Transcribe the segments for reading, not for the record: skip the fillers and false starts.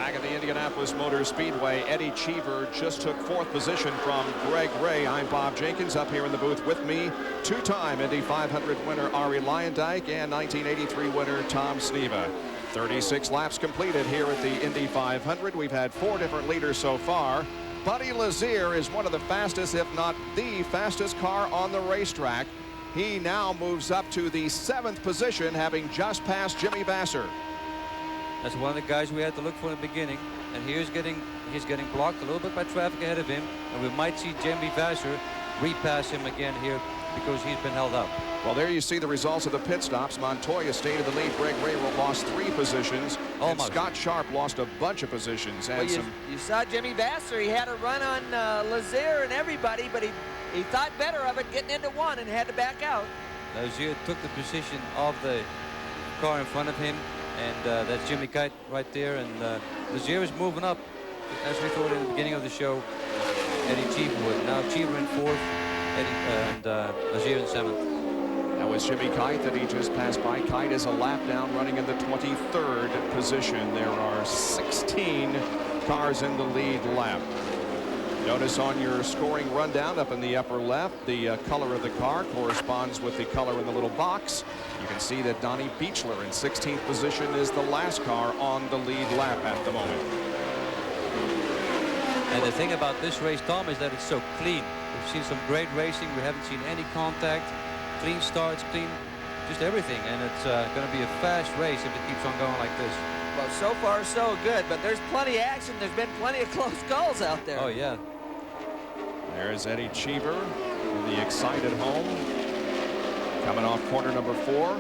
Back at the Indianapolis Motor Speedway, Eddie Cheever just took 4th position from Greg Ray. I'm Bob Jenkins. Up here in the booth with me, 2-time Indy 500 winner Arie Luyendyk and 1983 winner Tom Sneva. 36 laps completed here at the Indy 500. We've had 4 different leaders so far. Buddy Lazier is one of the fastest, if not the fastest car on the racetrack. He now moves up to the 7th position, having just passed Jimmy Vasser. That's one of the guys we had to look for in the beginning, and he's getting blocked a little bit by traffic ahead of him, and we might see Jimmy Vasser repass him again here because he's been held up. Well, there you see the results of the pit stops. Montoya stayed in the lead. Greg Ray lost 3 positions. And Scott Sharp lost a bunch of positions. And well, you saw Jimmy Vasser. He had a run on Lazier and everybody, but he thought better of it getting into 1 and had to back out. Lazier took the position of the car in front of him. And that's Jimmy Kite right there, and Lazier is moving up, as we thought in the beginning of the show. Eddie Cheever would. Now Cheever in 4th, and Lazier in 7th. That was Jimmy Kite that he just passed by. Kite is a lap down, running in the 23rd position. There are 16 cars in the lead lap. Notice on your scoring rundown up in the upper left, the color of the car corresponds with the color in the little box. You can see that Donnie Beechler in 16th position is the last car on the lead lap at the moment. And the thing about this race, Tom, is that it's so clean. We've seen some great racing. We haven't seen any contact, clean starts, clean, just everything. And it's going to be a fast race if it keeps on going like this. Well, so far so good, but there's plenty of action. There's been plenty of close calls out there. Oh, yeah. There's Eddie Cheever in the excited home, coming off corner number 4.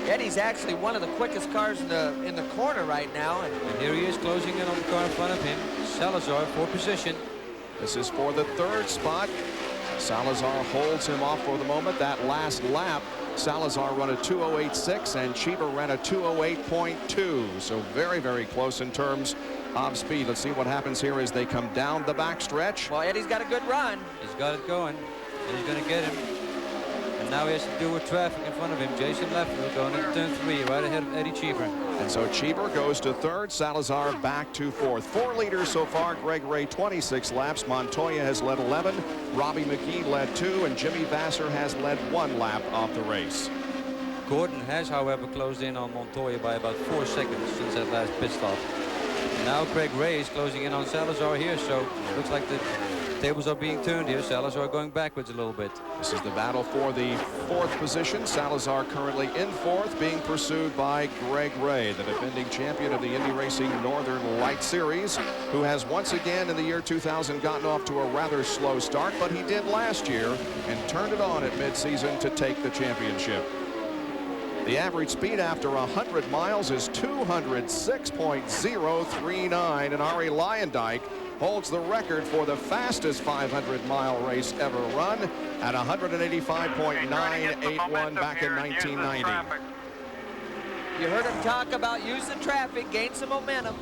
Eddie's actually one of the quickest cars in the corner right now. And here he is closing in on the car in front of him. Salazar for position. This is for the 3rd spot. Salazar holds him off for the moment. That last lap, Salazar ran a 2:08.6 and Cheever ran a 2:08.2. So very, very close in terms of speed. Let's see what happens here as they come down the backstretch. Well, Eddie's got a good run. He's got it going, and he's going to get him. And now he has to deal with traffic in front of him. Jason Leffler going into turn 3, right ahead of Eddie Cheever. And so Cheever goes to 3rd, Salazar back to 4th. 4 leaders so far. Greg Ray 26 laps. Montoya has led 11. Robbie McGee led 2, and Jimmy Vasser has led 1 lap of the race. Gordon has, however, closed in on Montoya by about 4 seconds since that last pit stop. Now Greg Ray is closing in on Salazar here, so it looks like the tables are being turned here. Salazar going backwards a little bit. This is the battle for the 4th position. Salazar currently in 4th, being pursued by Greg Ray, the defending champion of the Indy Racing Northern Light Series, who has once again in the year 2000 gotten off to a rather slow start, but he did last year and turned it on at midseason to take the championship. The average speed after 100 miles is 206.039, and Arie Luyendyk holds the record for the fastest 500-mile race ever run at 185.981 back in 1990. You heard him talk about use the traffic, gain some momentum.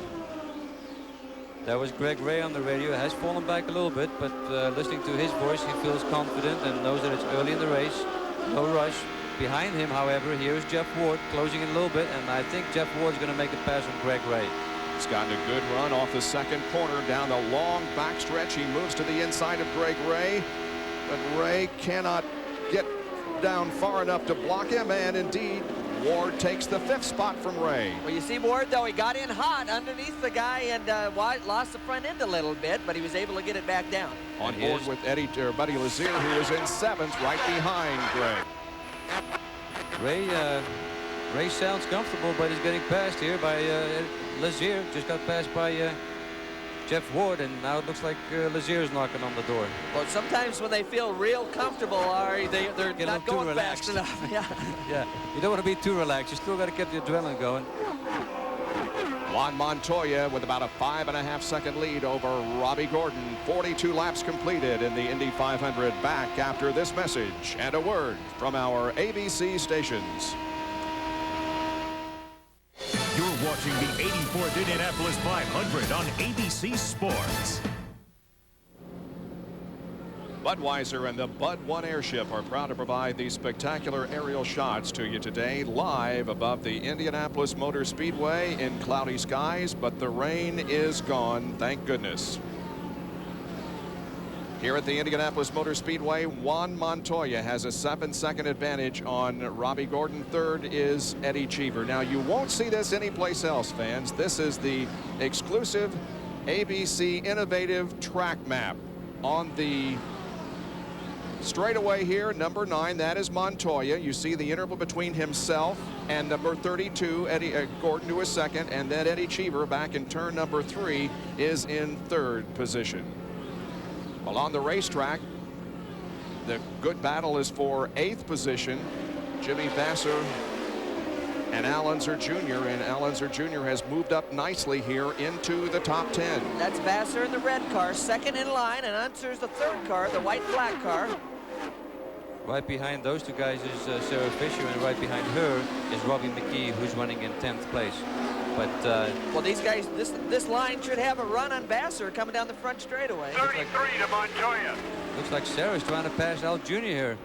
That was Greg Ray on the radio. It has fallen back a little bit, but listening to his voice, he feels confident and knows that it's early in the race. No rush. Behind him, however, here is Jeff Ward closing in a little bit, and I think Jeff Ward's going to make a pass on Greg Ray. He's gotten a good run off the 2nd corner down the long backstretch. He moves to the inside of Greg Ray, but Ray cannot get down far enough to block him, and indeed Ward takes the 5th spot from Ray. Well, you see Ward, though, he got in hot underneath the guy and lost the front end a little bit, but he was able to get it back down. On board with Buddy Lazier, who was in 7th, right behind Greg. Ray sounds comfortable, but he's getting passed here by Lazier. Just got passed by Jeff Ward, and now it looks like Lazier's knocking on the door. Well, sometimes when they feel real comfortable, they're not going fast enough. Yeah. Yeah, you don't want to be too relaxed. You still got to keep the adrenaline going. Juan Montoya with about a 5.5-second lead over Robbie Gordon. 42 laps completed in the Indy 500. Back after this message and a word from our ABC stations. You're watching the 84th Indianapolis 500 on ABC Sports. Budweiser and the Bud One Airship are proud to provide these spectacular aerial shots to you today, live above the Indianapolis Motor Speedway in cloudy skies, but the rain is gone, thank goodness. Here at the Indianapolis Motor Speedway, Juan Montoya has a 7-second advantage on Robbie Gordon. Third is Eddie Cheever. Now, you won't see this anyplace else, fans. This is the exclusive ABC Innovative Track Map. On the straightaway here, number 9, that is Montoya. You see the interval between himself and number 32, Eddie Gordon, to his second, and then Eddie Cheever back in turn number 3 is in third position. Well, on the racetrack, the good battle is for 8th position. Jimmy Vasser and Al Unser Jr. And Al Unser Jr. has moved up nicely here into the top 10. That's Vasser in the red car, second in line, and Unser's the third car, the white-black car. Right behind those two guys is Sarah Fisher, and right behind her is Robbie McGee, who's running in 10th place. But well, these guys, this line should have a run on Vasser coming down the front straightaway. 33 to Montoya. Looks like Sarah's trying to pass Al Jr. here.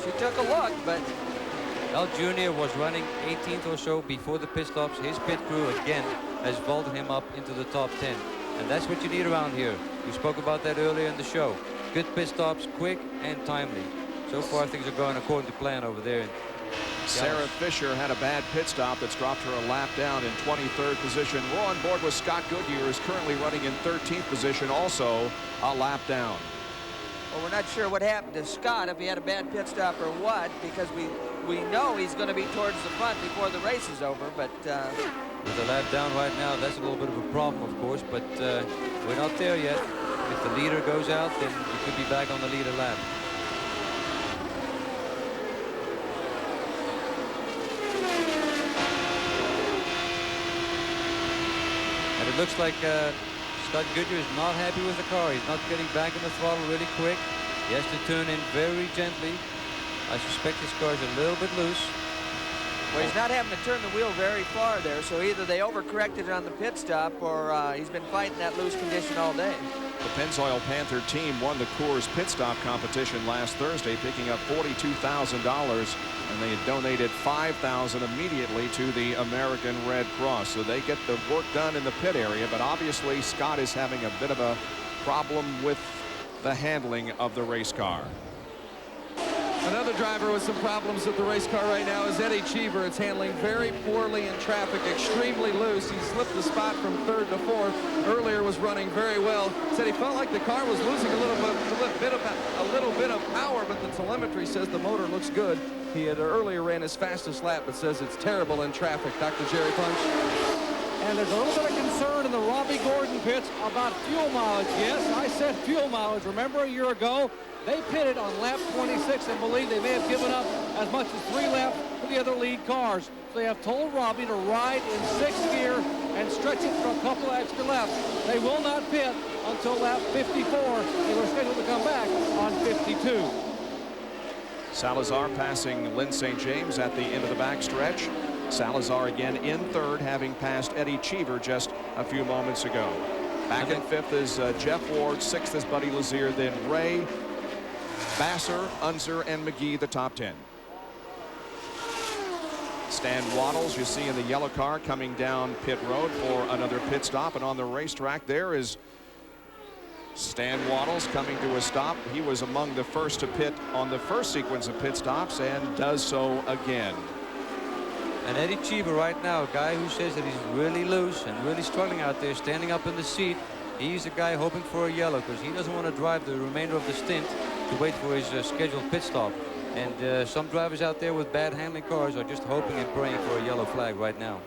She took a look, but Al Jr. was running 18th or so before the pit stops. His pit crew again has vaulted him up into the top 10. And that's what you need around here. We spoke about that earlier in the show. Good pit stops, quick and timely. So far, things are going according to plan over there. Sarah Fisher had a bad pit stop that's dropped her a lap down in 23rd position. We're on board with Scott Goodyear, who's currently running in 13th position, also a lap down. well, we're not sure what happened to Scott, if he had a bad pit stop or what, because we know he's going to be towards the front before the race is over. But with a lap down right now, that's a little bit of a problem, of course, but we're not there yet. If the leader goes out, then you could be back on the leader lap. And it looks like Scott Goodyear is not happy with the car. He's not getting back on the throttle really quick. He has to turn in very gently. I suspect his car is a little bit loose. well, he's not having to turn the wheel very far there, so either they overcorrected on the pit stop or he's been fighting that loose condition all day. The Pennzoil Panther team won the Coors pit stop competition last Thursday, picking up $42,000, and they had donated $5,000 immediately to the American Red Cross. So they get the work done in the pit area, but obviously Scott is having a bit of a problem with the handling of the race car. Another driver with some problems with the race car right now is Eddie Cheever. It's handling very poorly in traffic, extremely loose. He slipped the spot from 3rd to 4th. Earlier was running very well. Said he felt like the car was losing a little bit of power, but the telemetry says the motor looks good. He had earlier ran his fastest lap, but says it's terrible in traffic. Dr. Jerry Punch. And there's a little bit of concern in the Robbie Gordon pits about fuel mileage. Yes, I said fuel mileage. Remember a year ago, they pitted on lap 26 and believe they may have given up as much as 3 laps for the other lead cars. So they have told Robbie to ride in 6th gear and stretch it for a couple of extra laps. They will not pit until lap 54. They were scheduled to come back on 52. Salazar passing Lynn St. James at the end of the backstretch. Salazar again in 3rd, having passed Eddie Cheever just a few moments ago. Back in 5th is Jeff Ward. 6th is Buddy Lazier. Then Ray, Vasser, Unser, and McGee, the top 10. Stan Waddles, you see in the yellow car, coming down pit road for another pit stop. And on the racetrack there is Stan Waddles coming to a stop. He was among the first to pit on the first sequence of pit stops and does so again. And Eddie Cheever right now, a guy who says that he's really loose and really struggling out there, standing up in the seat. He's a guy hoping for a yellow because he doesn't want to drive the remainder of the stint to wait for his scheduled pit stop. And some drivers out there with bad handling cars are just hoping and praying for a yellow flag right now.